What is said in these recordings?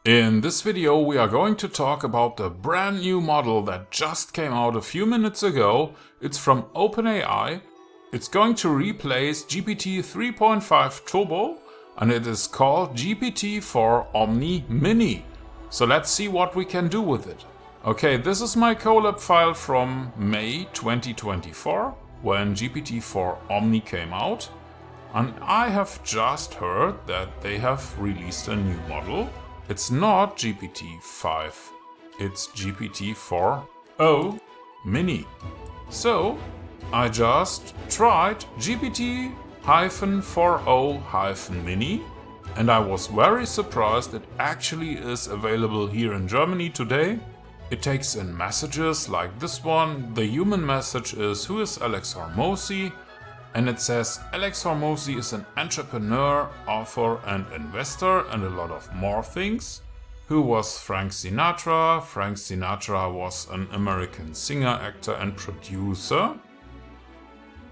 In this video we are going to talk about the brand new model that just came out a few minutes ago. It's from OpenAI. It's going to replace GPT 3.5 Turbo and it is called GPT-4o Omni Mini. So let's see what we can do with it. Okay, this is my collab file from May 2024 when GPT-4 Omni came out. And I have just heard that they have released a new model. It's not GPT-5, it's GPT-4o Mini. So I just tried GPT-4o Mini and I was very surprised it actually is available here in Germany today. It takes in messages like this one. The human message is, "Who is Alex Hormosi?" And it says, Alex Hormosi is an entrepreneur, author and investor and a lot of more things. Who was Frank Sinatra? Frank Sinatra was an American singer, actor and producer.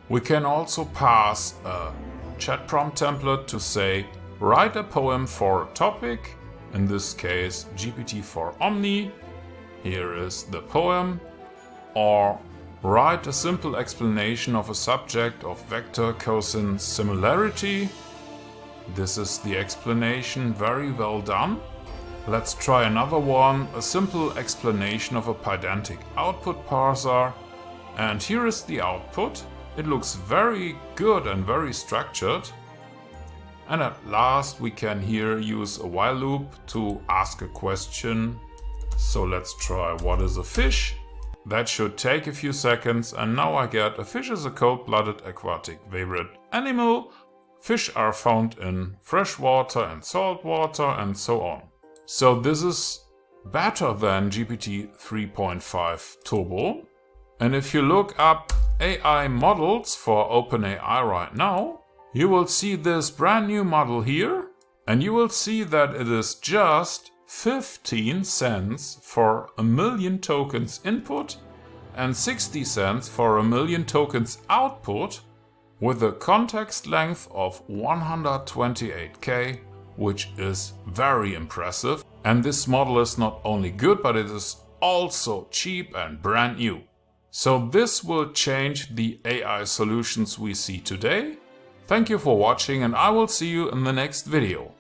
We can also pass a chat prompt template to say, write a poem for a topic. In this case, GPT-4 Omni. Here is the poem. Or write a simple explanation of a subject of vector Causin similarity. This is the explanation, very well done. Let's try another one, a simple explanation of a Pidentic output parser. And here is the output. It looks very good and very structured. And at last we can here use a while loop to ask a question. So let's try, what is a fish? That should take a few seconds, and now I get a fish is a cold-blooded aquatic vertebrate animal. Fish are found in fresh water and salt water and so on. So this is better than GPT 3.5 Turbo. And if you look up AI models for OpenAI right now, you will see this brand new model here, and you will see that it is just 15 cents for a million tokens input and 60 cents for a million tokens output with a context length of 128K, which is very impressive. And this model is not only good, but it is also cheap and brand new. So this will change the AI solutions we see today. Thank you for watching and I will see you in the next video.